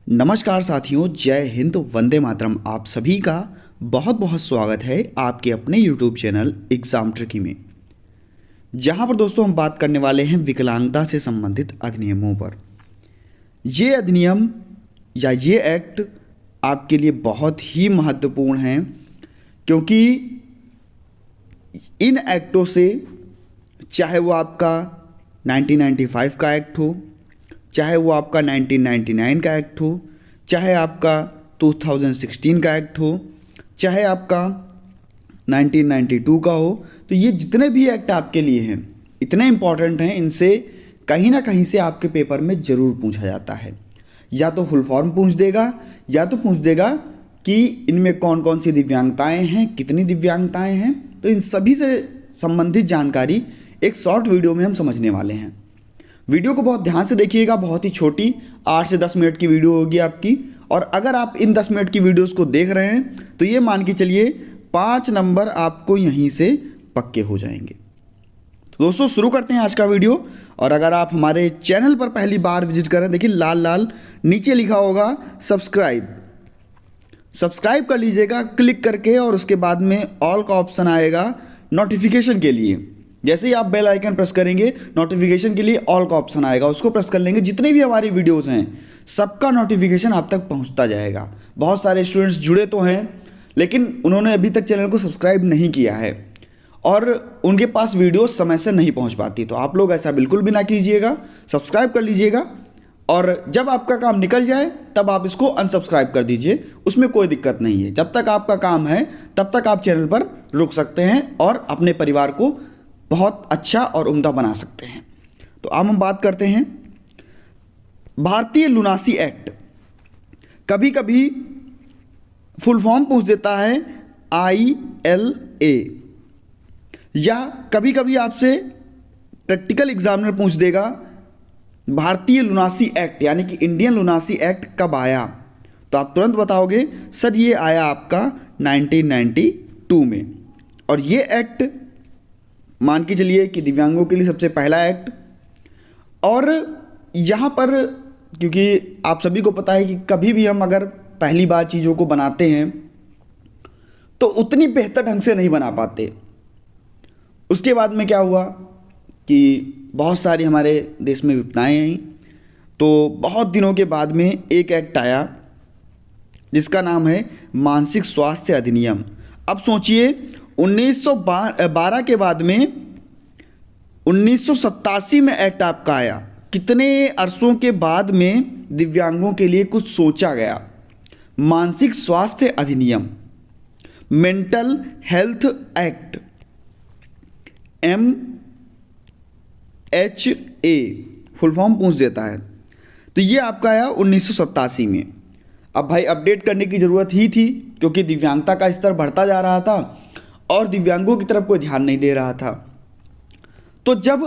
नमस्कार साथियों, जय हिंद, वंदे मातरम। आप सभी का बहुत बहुत स्वागत है आपके अपने YouTube चैनल एग्जाम ट्रिकी में, जहां पर दोस्तों हम बात करने वाले हैं विकलांगता से संबंधित अधिनियमों पर। ये अधिनियम या ये एक्ट आपके लिए बहुत ही महत्वपूर्ण हैं, क्योंकि इन एक्टों से, चाहे वो आपका 1995 का एक्ट हो, चाहे वो आपका 1999 का एक्ट हो, चाहे आपका 2016 का एक्ट हो, चाहे आपका 1992 का हो, तो ये जितने भी एक्ट आपके लिए हैं इतने इम्पॉर्टेंट हैं। इनसे कहीं ना कहीं से आपके पेपर में ज़रूर पूछा जाता है। या तो फुल फॉर्म पूछ देगा, या तो पूछ देगा कि इनमें कौन कौन सी दिव्यांगताएं हैं, कितनी दिव्यांगताएं हैं। तो इन सभी से संबंधित जानकारी एक शॉर्ट वीडियो में हम समझने वाले हैं। वीडियो को बहुत ध्यान से देखिएगा, बहुत ही छोटी 8 से 10 मिनट की वीडियो होगी आपकी। और अगर आप इन 10 मिनट की वीडियोस को देख रहे हैं तो ये मान के चलिए 5 नंबर आपको यहीं से पक्के हो जाएंगे। तो दोस्तों शुरू करते हैं आज का वीडियो। और अगर आप हमारे चैनल पर पहली बार विजिट करें, देखिए लाल लाल नीचे लिखा होगा सब्सक्राइब कर लीजिएगा क्लिक करके, और उसके बाद में ऑल का ऑप्शन आएगा नोटिफिकेशन के लिए। जैसे ही आप बेल आइकन प्रेस करेंगे, नोटिफिकेशन के लिए ऑल का ऑप्शन आएगा, उसको प्रेस कर लेंगे। जितने भी हमारी वीडियोस हैं सबका नोटिफिकेशन आप तक पहुंचता जाएगा। बहुत सारे स्टूडेंट्स जुड़े तो हैं, लेकिन उन्होंने अभी तक चैनल को सब्सक्राइब नहीं किया है और उनके पास वीडियो समय से नहीं पहुंच पाती। तो आप लोग ऐसा बिल्कुल भी ना कीजिएगा, सब्सक्राइब कर लीजिएगा, और जब आपका काम निकल जाए तब आप इसको अनसब्सक्राइब कर दीजिए। उसमें कोई दिक्कत नहीं है। जब तक आपका काम है तब तक आप चैनल पर रुक सकते हैं और अपने परिवार को बहुत अच्छा और उम्दा बना सकते हैं। तो अब हम बात करते हैं भारतीय लुनासी एक्ट। कभी कभी फुल फॉर्म पूछ देता है ILA, या कभी कभी आपसे प्रैक्टिकल एग्जामिनर पूछ देगा भारतीय लुनासी एक्ट, यानी कि इंडियन लुनासी एक्ट कब आया। तो आप तुरंत बताओगे सर ये आया आपका 1992 में। और ये एक्ट मान के चलिए कि दिव्यांगों के लिए सबसे पहला एक्ट। और यहाँ पर क्योंकि आप सभी को पता है कि कभी भी हम अगर पहली बार चीज़ों को बनाते हैं तो उतनी बेहतर ढंग से नहीं बना पाते। उसके बाद में क्या हुआ कि बहुत सारी हमारे देश में विपदाएं आई। तो बहुत दिनों के बाद में एक एक्ट आया जिसका नाम है मानसिक स्वास्थ्य अधिनियम। अब सोचिए 1912 के बाद में 1987 में एक्ट आपका आया। कितने अरसों के बाद में दिव्यांगों के लिए कुछ सोचा गया। मानसिक स्वास्थ्य अधिनियम, mental health act, MHA full form पूछ देता है। तो ये आपका आया 1987 में। अब भाई अपडेट करने की ज़रूरत ही थी, क्योंकि दिव्यांगता का स्तर बढ़ता जा रहा था और दिव्यांगों की तरफ कोई ध्यान नहीं दे रहा था। तो जब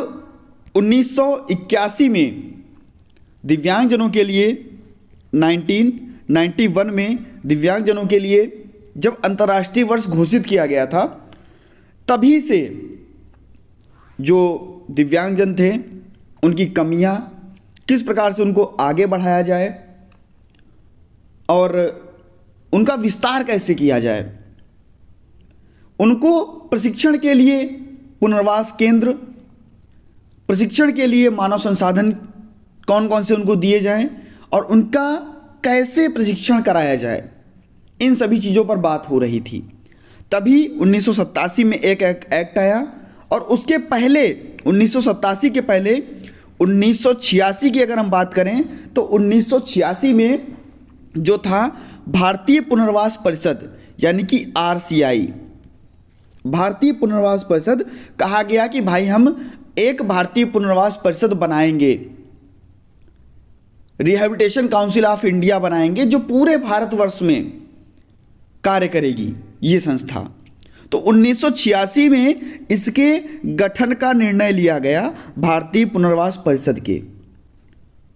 1981 में दिव्यांगजनों के लिए, 1991 में दिव्यांगजनों के लिए जब अंतर्राष्ट्रीय वर्ष घोषित किया गया था, तभी से जो दिव्यांगजन थे उनकी कमियां, किस प्रकार से उनको आगे बढ़ाया जाए और उनका विस्तार कैसे किया जाए, उनको प्रशिक्षण के लिए पुनर्वास केंद्र, प्रशिक्षण के लिए मानव संसाधन कौन कौन से उनको दिए जाएं और उनका कैसे प्रशिक्षण कराया जाए, इन सभी चीज़ों पर बात हो रही थी। तभी 1987 में एक एक्ट आया। और उसके पहले 1987 के पहले 1986 की अगर हम बात करें तो 1986 में जो था भारतीय पुनर्वास परिषद, यानी कि RCI, भारतीय पुनर्वास परिषद, कहा गया कि भाई हम एक भारतीय पुनर्वास परिषद बनाएंगे, रिहैबिलिटेशन काउंसिल ऑफ इंडिया बनाएंगे, जो पूरे भारतवर्ष में कार्य करेगी ये संस्था। तो 1986 में इसके गठन का निर्णय लिया गया। भारतीय पुनर्वास परिषद के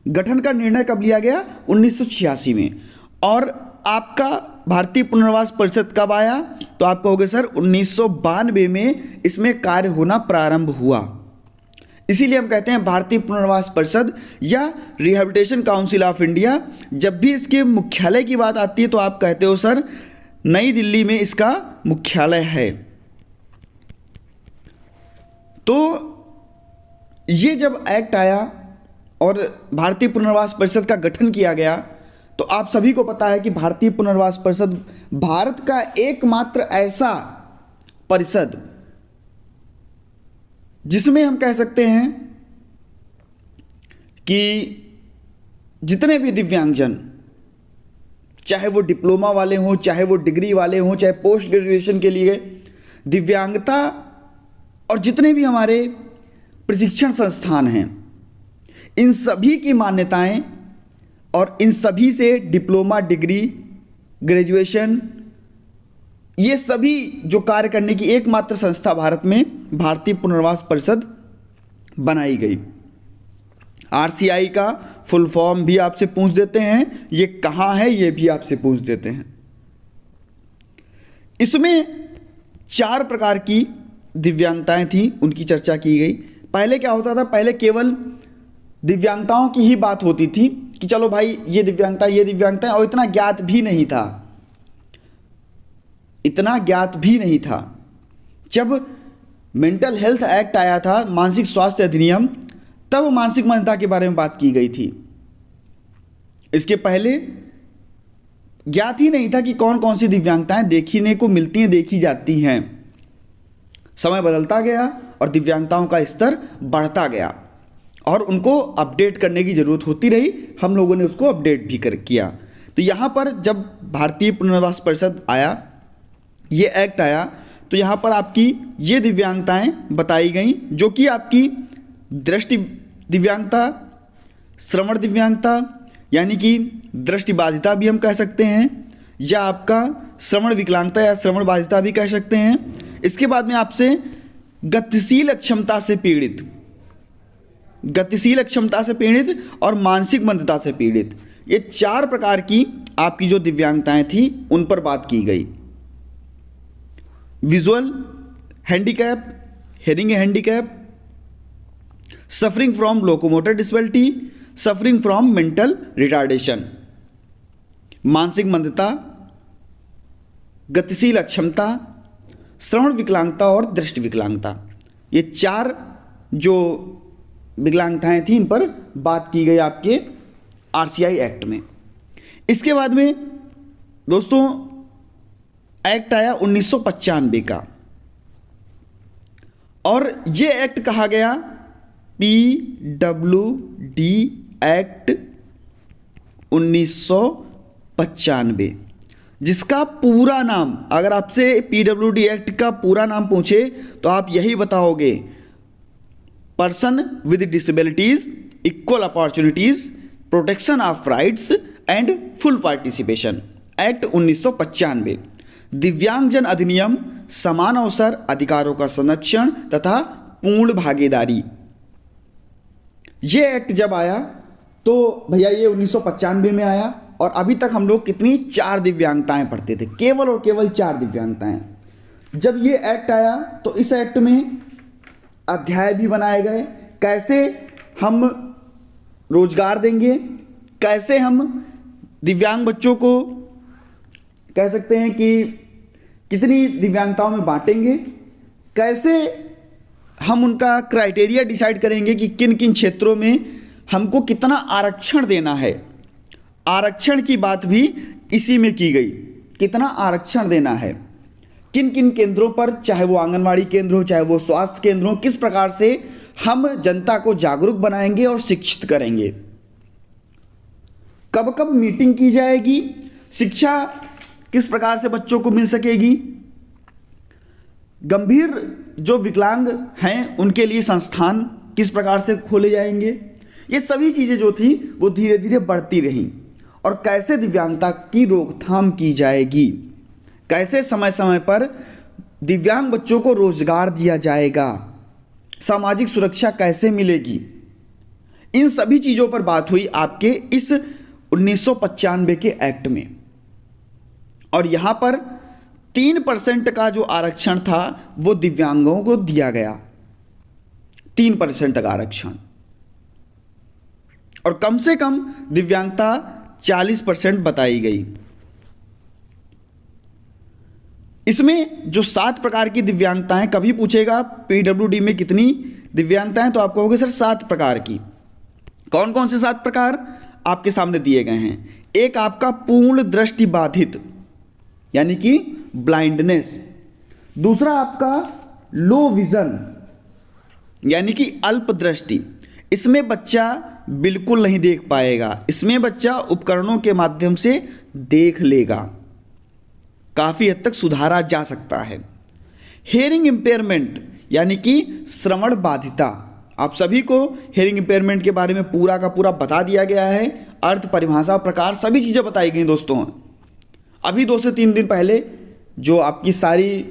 गठन का निर्णय कब लिया गया? 1986 में। और आपका भारतीय पुनर्वास परिषद कब आया? तो आप कहोगे सर 1992 में इसमें कार्य होना प्रारंभ हुआ। इसीलिए हम कहते हैं भारतीय पुनर्वास परिषद या रिहैबिलिटेशन काउंसिल ऑफ इंडिया। जब भी इसके मुख्यालय की बात आती है तो आप कहते हो सर नई दिल्ली में इसका मुख्यालय है। तो ये जब एक्ट आया और भारतीय पुनर्वास परिषद का गठन किया गया तो आप सभी को पता है कि भारतीय पुनर्वास परिषद भारत का एकमात्र ऐसा परिषद जिसमें हम कह सकते हैं कि जितने भी दिव्यांगजन, चाहे वो डिप्लोमा वाले हों, चाहे वो डिग्री वाले हों, चाहे पोस्ट ग्रेजुएशन के लिए दिव्यांगता, और जितने भी हमारे प्रशिक्षण संस्थान हैं, इन सभी की मान्यताएं और इन सभी से डिप्लोमा, डिग्री, ग्रेजुएशन, ये सभी जो कार्य करने की एकमात्र संस्था भारत में भारतीय पुनर्वास परिषद बनाई गई। आरसीआई का फुल फॉर्म भी आपसे पूछ देते हैं, ये कहाँ है ये भी आपसे पूछ देते हैं। इसमें 4 प्रकार की दिव्यांगताएं थी, उनकी चर्चा की गई। पहले क्या होता था, पहले केवल दिव्यांगताओं की ही बात होती थी कि चलो भाई ये दिव्यांगता है, और इतना ज्ञात भी नहीं था। जब मेंटल हेल्थ एक्ट आया था, मानसिक स्वास्थ्य अधिनियम, तब मानसिक मंदता के बारे में बात की गई थी। इसके पहले ज्ञात ही नहीं था कि कौन कौन सी दिव्यांगताएं देखने को मिलती हैं, देखी जाती हैं। समय बदलता गया और दिव्यांगताओं का स्तर बढ़ता गया और उनको अपडेट करने की ज़रूरत होती रही। हम लोगों ने उसको अपडेट भी किया। तो यहाँ पर जब भारतीय पुनर्वास परिषद आया, ये एक्ट आया, तो यहाँ पर आपकी ये दिव्यांगताएं बताई गई, जो कि आपकी दृष्टि दिव्यांगता, श्रवण दिव्यांगता यानी कि दृष्टिबाधिता भी हम कह सकते हैं, या आपका श्रवण विकलांगता या श्रवण बाधिता भी कह सकते हैं। इसके बाद में आपसे गतिशील अक्षमता से पीड़ित और मानसिक मंदता से पीड़ित, ये 4 प्रकार की आपकी जो दिव्यांगताएं थी उन पर बात की गई। Visual handicap, hearing handicap, suffering from locomotor disability, suffering from mental retardation, मानसिक मंदता, गतिशील अक्षमता, श्रवण विकलांगता और दृष्टि विकलांगता, ये 4 जो विकलांगताएं थी इन पर बात की गई आपके आरसीआई एक्ट में। इसके बाद में दोस्तों एक्ट आया 1995 का, और ये एक्ट कहा गया PWD एक्ट 1995, जिसका पूरा नाम, अगर आपसे PWD एक्ट का पूरा नाम पूछे तो आप यही बताओगे, person with disabilities, equal opportunities, protection of rights and full participation act 1995। दिव्यांगजन अधिनियम, समान अवसर, अधिकारों का संरक्षण तथा पूर्ण भागीदारी। ये एक्ट जब आया तो भैया ये 1995 में आया, और अभी तक हम लोग कितनी 4 दिव्यांगताएं पढ़ते थे, केवल और केवल 4 दिव्यांगताएं। जब ये एक्ट आया तो इस एक्ट में अध्याय भी बनाए गए, कैसे हम रोजगार देंगे, कैसे हम दिव्यांग बच्चों को कह सकते हैं कि कितनी दिव्यांगताओं में बांटेंगे, कैसे हम उनका क्राइटेरिया डिसाइड करेंगे कि किन किन क्षेत्रों में हमको कितना आरक्षण देना है। आरक्षण की बात भी इसी में की गई, कितना आरक्षण देना है, किन किन केंद्रों पर, चाहे वो आंगनवाड़ी केंद्र हो, चाहे वो स्वास्थ्य केंद्र हो, किस प्रकार से हम जनता को जागरूक बनाएंगे और शिक्षित करेंगे, कब कब मीटिंग की जाएगी, शिक्षा किस प्रकार से बच्चों को मिल सकेगी, गंभीर जो विकलांग हैं उनके लिए संस्थान किस प्रकार से खोले जाएंगे। ये सभी चीज़ें जो थी वो धीरे धीरे बढ़ती रहीं, और कैसे दिव्यांगता की रोकथाम की जाएगी, कैसे समय समय पर दिव्यांग बच्चों को रोजगार दिया जाएगा, सामाजिक सुरक्षा कैसे मिलेगी, इन सभी चीज़ों पर बात हुई आपके इस 1995 के एक्ट में। और यहाँ पर 3% का जो आरक्षण था वो दिव्यांगों को दिया गया। 3% तक आरक्षण, और कम से कम दिव्यांगता 40% बताई गई। इसमें जो 7 प्रकार की दिव्यांगताएं, कभी पूछेगा पीडब्ल्यूडी में कितनी दिव्यांगताएं, तो आप कहोगे सर 7 प्रकार की। कौन कौन से 7 प्रकार आपके सामने दिए गए हैं? एक आपका पूर्ण दृष्टि बाधित यानी कि ब्लाइंडनेस, दूसरा आपका लो विजन यानी कि अल्प दृष्टि, इसमें बच्चा बिल्कुल नहीं देख पाएगा, इसमें बच्चा उपकरणों के माध्यम से देख लेगा, काफ़ी हद तक सुधारा जा सकता है। हेयरिंग इम्पेयरमेंट यानी कि श्रवण बाधिता, आप सभी को हेयरिंग इम्पेयरमेंट के बारे में पूरा का पूरा बता दिया गया है, अर्थ, परिभाषा, प्रकार, सभी चीज़ें बताई गई दोस्तों। अभी 2 से 3 दिन पहले जो आपकी सारी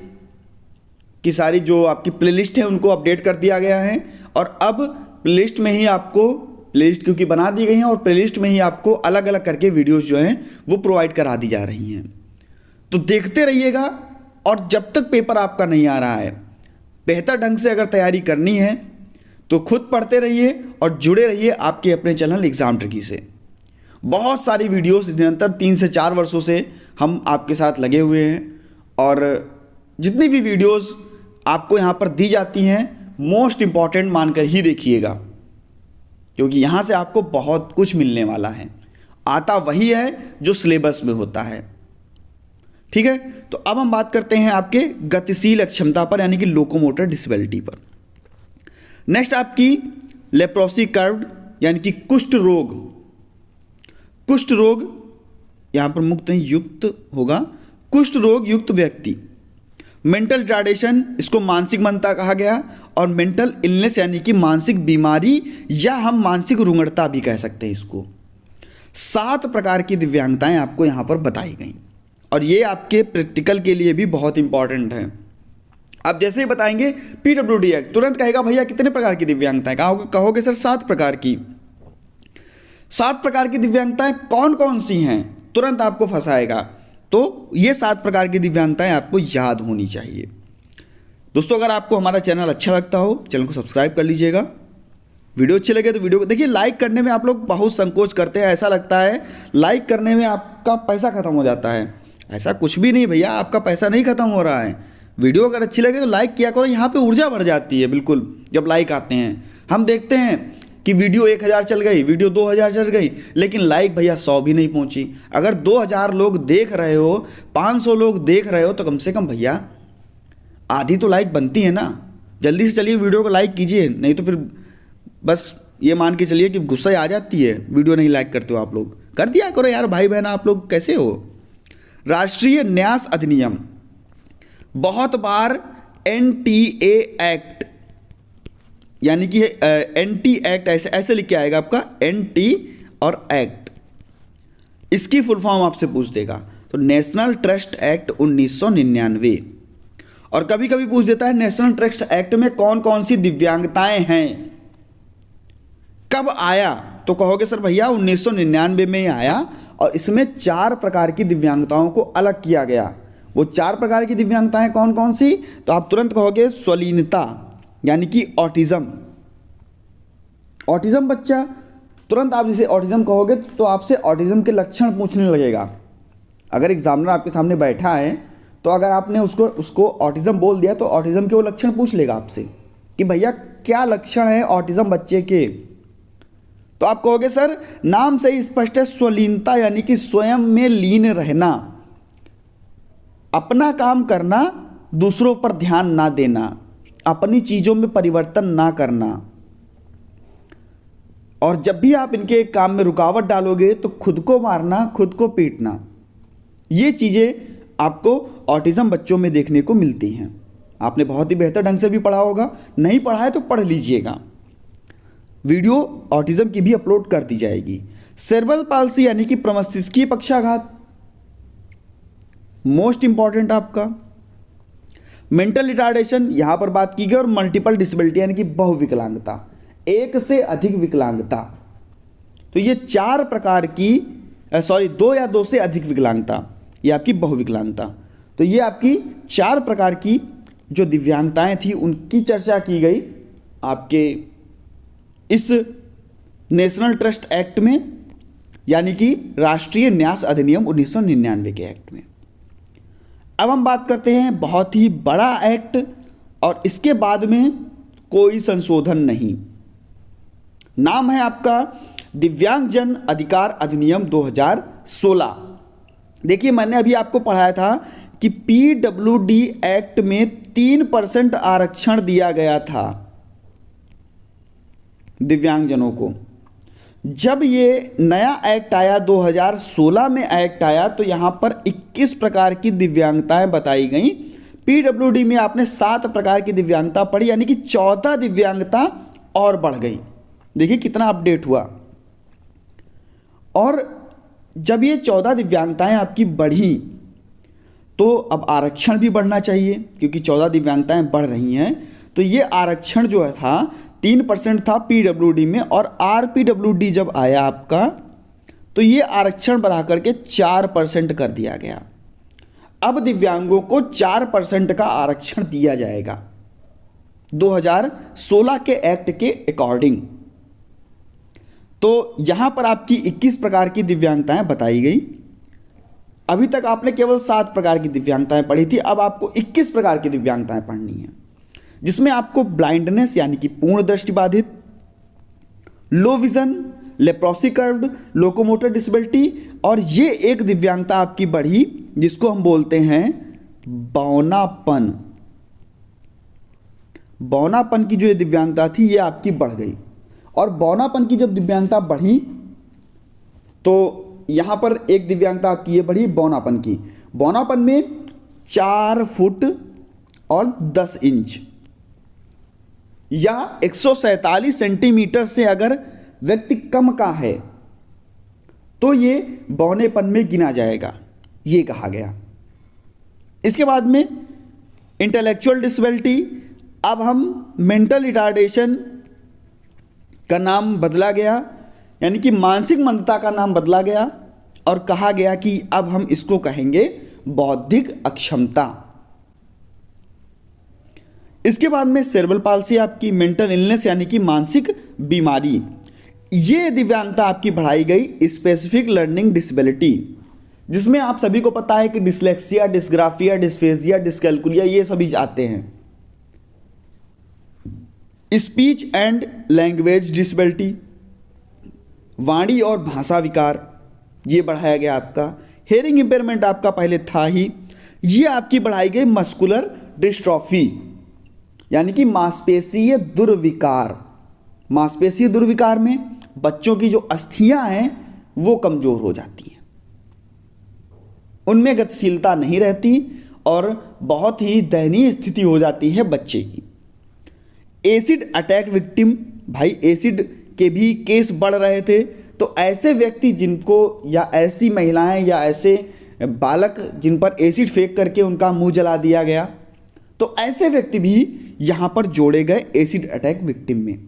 जो आपकी प्लेलिस्ट है उनको अपडेट कर दिया गया है, और अब प्लेलिस्ट में ही आपको, प्लेलिस्ट क्योंकि बना दी गई हैं और प्लेलिस्ट में ही आपको अलग अलग करके वीडियोस जो हैं वो प्रोवाइड करा दी जा रही हैं। तो देखते रहिएगा, और जब तक पेपर आपका नहीं आ रहा है, बेहतर ढंग से अगर तैयारी करनी है तो खुद पढ़ते रहिए और जुड़े रहिए आपके अपने चैनल एग्जाम ट्रिकी से। बहुत सारी वीडियोस निरंतर 3 से 4 वर्षों से हम आपके साथ लगे हुए हैं, और जितनी भी वीडियोस आपको यहाँ पर दी जाती हैं मोस्ट इम्पॉर्टेंट मानकर ही देखिएगा, क्योंकि यहाँ से आपको बहुत कुछ मिलने वाला है। आता वही है जो सिलेबस में होता है, ठीक है। तो अब हम बात करते हैं आपके गतिशील अक्षमता पर यानी कि लोकोमोटर डिसेबिलिटी पर। नेक्स्ट आपकी लेप्रोसी कर्व्ड यानी कि कुष्ठ रोग, कुष्ठ रोग यहाँ पर मुक्त युक्त होगा, कुष्ठ रोग युक्त व्यक्ति। मेंटल रिटार्डेशन, इसको मानसिक मंदता कहा गया, और मेंटल इलनेस यानी कि मानसिक बीमारी या हम मानसिक रुग्णता भी कह सकते हैं इसको। 7 प्रकार की दिव्यांगताएं आपको यहाँ पर बताई गई, और ये आपके प्रैक्टिकल के लिए भी बहुत इंपॉर्टेंट है। अब जैसे ही बताएंगे पीडब्ल्यूडी एक्ट, तुरंत कहेगा भैया कितने प्रकार की दिव्यांगताएं, कहोगे सर 7 प्रकार की। 7 प्रकार की दिव्यांगताएं कौन कौन सी हैं, तुरंत आपको फंसाएगा। तो ये 7 प्रकार की दिव्यांगताएं आपको याद होनी चाहिए। दोस्तों, अगर आपको हमारा चैनल अच्छा लगता हो, चैनल को सब्सक्राइब कर लीजिएगा। वीडियो अच्छी लगे तो वीडियो को देखिए, लाइक करने में आप लोग बहुत संकोच करते हैं, ऐसा लगता है लाइक करने में आपका पैसा खत्म हो जाता है। ऐसा कुछ भी नहीं भैया, आपका पैसा नहीं खत्म हो रहा है। वीडियो अगर अच्छी लगे तो लाइक किया करो, यहाँ पे ऊर्जा बढ़ जाती है बिल्कुल जब लाइक आते हैं। हम देखते हैं कि वीडियो 1000 चल गई, वीडियो 2000 चल गई, लेकिन लाइक भैया 100 भी नहीं पहुँची। अगर 2000 लोग देख रहे हो, 500 लोग देख रहे हो, तो कम से कम भैया आधी तो लाइक बनती है ना। जल्दी से चलिए वीडियो को लाइक कीजिए, नहीं तो फिर बस ये मान के चलिए कि गुस्सा आ जाती है, वीडियो नहीं लाइक करते हो आप लोग। कर दिया करो यार भाई बहन, आप लोग कैसे हो। राष्ट्रीय न्यास अधिनियम, बहुत बार NTA एक्ट यानी कि NT एक्ट ऐसे लिख के आएगा आपका, NT और एक्ट, इसकी फुल फॉर्म आपसे पूछ देगा। तो नेशनल ट्रस्ट एक्ट 1999, और कभी कभी पूछ देता है नेशनल ट्रस्ट एक्ट में कौन कौन सी दिव्यांगताएं हैं, कब आया, तो कहोगे सर भैया 1999 में ही आया, और इसमें 4 प्रकार की दिव्यांगताओं को अलग किया गया। वो 4 प्रकार की दिव्यांगताएं कौन कौन सी, तो आप तुरंत कहोगे स्वलीनता यानी कि ऑटिज्म। ऑटिज्म बच्चा, तुरंत आप जिसे ऑटिज्म कहोगे तो आपसे ऑटिज्म के लक्षण पूछने लगेगा। अगर एग्जामिनर आपके सामने बैठा है तो अगर आपने उसको ऑटिज्म बोल दिया तो ऑटिज्म के वो लक्षण पूछ लेगा आपसे कि भैया क्या लक्षण है ऑटिज्म बच्चे के। तो आप कहोगे सर नाम से ही स्पष्ट है, स्वलीनता यानी कि स्वयं में लीन रहना, अपना काम करना, दूसरों पर ध्यान ना देना, अपनी चीज़ों में परिवर्तन ना करना, और जब भी आप इनके काम में रुकावट डालोगे तो खुद को मारना, खुद को पीटना। ये चीज़ें आपको ऑटिज्म बच्चों में देखने को मिलती हैं। आपने बहुत ही बेहतर ढंग से भी पढ़ा होगा, नहीं पढ़ा है तो पढ़ लीजिएगा। वीडियो ऑटिज्म की भी अपलोड कर दी जाएगी। सेरेब्रल पाल्सी यानी कि प्रमस्तिष्कीय पक्षाघात, मोस्ट इंपॉर्टेंट आपका। मेंटल रिटार्डेशन यहां पर बात की गई, और मल्टीपल डिसेबिलिटी यानी कि बहुविकलांगता, 1 से अधिक विकलांगता। तो ये 4 प्रकार की 2 या 2 से अधिक विकलांगता, ये आपकी बहुविकलांगता। तो ये आपकी 4 प्रकार की जो दिव्यांगताएं थी उनकी चर्चा की गई, आपके इस नेशनल ट्रस्ट एक्ट में, यानी कि राष्ट्रीय न्यास अधिनियम 1999 के एक्ट में। अब हम बात करते हैं बहुत ही बड़ा एक्ट, और इसके बाद में कोई संशोधन नहीं। नाम है आपका दिव्यांगजन अधिकार अधिनियम 2016। देखिए, मैंने अभी आपको पढ़ाया था कि पीडब्ल्यूडी एक्ट में 3% आरक्षण दिया गया था दिव्यांगजनों को। जब ये नया एक्ट आया, 2016 में एक्ट आया, तो यहाँ पर 21 प्रकार की दिव्यांगताएं बताई गई। पीडब्ल्यूडी में आपने 7 प्रकार की दिव्यांगता पढ़ी, यानी कि 14 दिव्यांगता और बढ़ गई। देखिए कितना अपडेट हुआ। और जब ये 14 दिव्यांगताएं आपकी बढ़ी, तो अब आरक्षण भी बढ़ना चाहिए, क्योंकि 14 दिव्यांगताएं बढ़ रही हैं। तो ये आरक्षण जो है था 3% था पीडब्ल्यूडी में, और आरपीडब्ल्यूडी जब आया आपका, तो ये आरक्षण बढ़ा करके 4% कर दिया गया। अब दिव्यांगों को 4% का आरक्षण दिया जाएगा 2016 के एक्ट के अकॉर्डिंग। तो यहां पर आपकी 21 प्रकार की दिव्यांगताएं बताई गई। अभी तक आपने केवल 7 प्रकार की दिव्यांगताएं पढ़ी थी, अब आपको 21 प्रकार की दिव्यांगताएं पढ़नी है, जिसमें आपको ब्लाइंडनेस यानी कि पूर्ण दृष्टि बाधित, low vision, leprosy curved, locomotor disability, और ये एक दिव्यांगता आपकी बढ़ी जिसको हम बोलते हैं बौनापन। बौनापन की जो ये दिव्यांगता थी, ये आपकी बढ़ गई। और बौनापन की जब दिव्यांगता बढ़ी, तो यहां पर एक दिव्यांगता आपकी ये बढ़ी बौनापन की। बौनापन में 4 फुट और 10 इंच या 147 सेंटीमीटर से अगर व्यक्ति कम का है, तो ये बौनेपन में गिना जाएगा, ये कहा गया। इसके बाद में इंटेलेक्चुअल डिसेबिलिटी। अब हम मेंटल रिटार्डेशन का नाम बदला गया, यानी कि मानसिक मंदता का नाम बदला गया, और कहा गया कि अब हम इसको कहेंगे बौद्धिक अक्षमता। इसके बाद में सेरेब्रल पाल्सी, आपकी मेंटल इलनेस यानी कि मानसिक बीमारी। ये दिव्यांगता आपकी बढ़ाई गई स्पेसिफिक लर्निंग डिसेबिलिटी, जिसमें आप सभी को पता है कि डिसलेक्सिया, डिस्ग्राफिया, डिस्फेजिया, डिस्कैल्कुलिया ये सभी आते हैं। स्पीच एंड लैंग्वेज डिसेबिलिटी, वाणी और भाषा विकार, ये बढ़ाया गया आपका। हेयरिंग इंपेयरमेंट आपका पहले था ही, ये आपकी बढ़ाई गई मस्कुलर डिस्ट्रॉफी, यानी कि मांसपेशीय दुर्विकार। मांसपेशीय दुर्विकार में बच्चों की जो अस्थियां हैं वो कमजोर हो जाती हैं, उनमें गतिशीलता नहीं रहती और बहुत ही दयनीय स्थिति हो जाती है बच्चे की। एसिड अटैक विक्टिम, भाई एसिड के भी केस बढ़ रहे थे, तो ऐसे व्यक्ति जिनको, या ऐसी महिलाएं या ऐसे बालक जिन पर एसिड फेंक करके उनका मुंह जला दिया गया, तो ऐसे व्यक्ति भी यहां पर जोड़े गए एसिड अटैक विक्टिम में।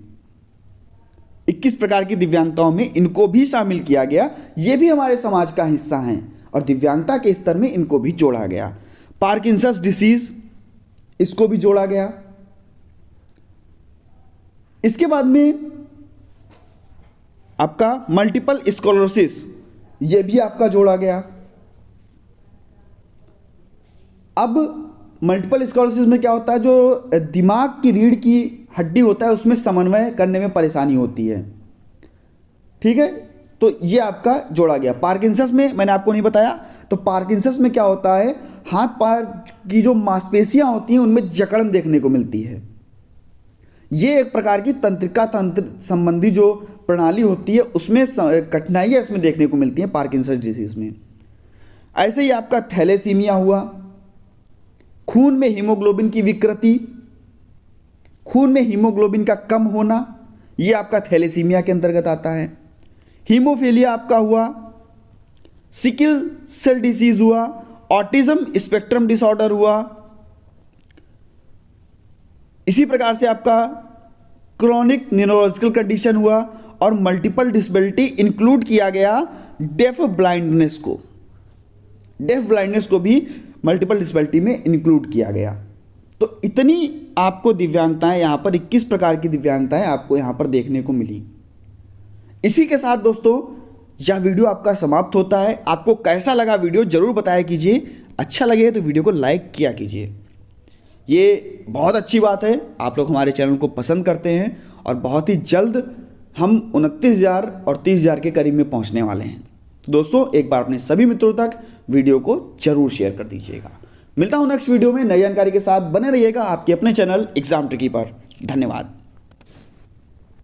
21 प्रकार की दिव्यांगताओं में इनको भी शामिल किया गया, ये भी हमारे समाज का हिस्सा हैं, और दिव्यांगता के स्तर में इनको भी जोड़ा गया। पार्किंसंस डिसीज, इसको भी जोड़ा गया। इसके बाद में आपका मल्टीपल स्क्लेरोसिस, ये भी आपका जोड़ा गया। अब मल्टीपल स्क्लेरोसिस में क्या होता है, जो दिमाग की रीढ़ की हड्डी होता है उसमें समन्वय करने में परेशानी होती है, ठीक है, तो ये आपका जोड़ा गया। पार्किंसंस में मैंने आपको नहीं बताया, तो पार्किंसंस में क्या होता है, हाथ पैर की जो मांसपेशियां होती हैं उनमें जकड़न देखने को मिलती है। ये एक प्रकार की तंत्रिका तंत्र संबंधी जो प्रणाली होती है उसमें कठिनाइयाँ इसमें देखने को मिलती हैं पार्किंसंस डिसीज में। ऐसे ही आपका थैलेसीमिया हुआ, खून में हीमोग्लोबिन की विकृति, खून में हीमोग्लोबिन का कम होना, ये आपका थैलेसीमिया के अंतर्गत आता है। हीमोफीलिया आपका हुआ, सिकल सेल डिसीज हुआ, ऑटिज्म स्पेक्ट्रम डिसऑर्डर हुआ। इसी प्रकार से आपका क्रोनिक न्यूरोलॉजिकल कंडीशन हुआ, और मल्टीपल डिसेबिलिटी इंक्लूड किया गया डेफ ब्लाइंडनेस को। डेफ ब्लाइंडनेस को भी मल्टीपल डिसेबिलिटी में इंक्लूड किया गया। तो इतनी आपको दिव्यांगताएं यहाँ पर 21 प्रकार की दिव्यांगताएं आपको यहाँ पर देखने को मिली। इसी के साथ दोस्तों यह वीडियो आपका समाप्त होता है। आपको कैसा लगा वीडियो ज़रूर बताया कीजिए। अच्छा लगे तो वीडियो को लाइक किया कीजिए। ये बहुत अच्छी बात है, आप लोग हमारे चैनल को पसंद करते हैं और बहुत ही जल्द हम 29,000 और 30,000 के करीब में पहुंचने वाले हैं। तो दोस्तों एक बार अपने सभी मित्रों तक वीडियो को जरूर शेयर कर दीजिएगा। मिलता हूं नेक्स्ट वीडियो में नई जानकारी के साथ। बने रहिएगा आपके अपने चैनल एग्जाम ट्रिकी पर। धन्यवाद।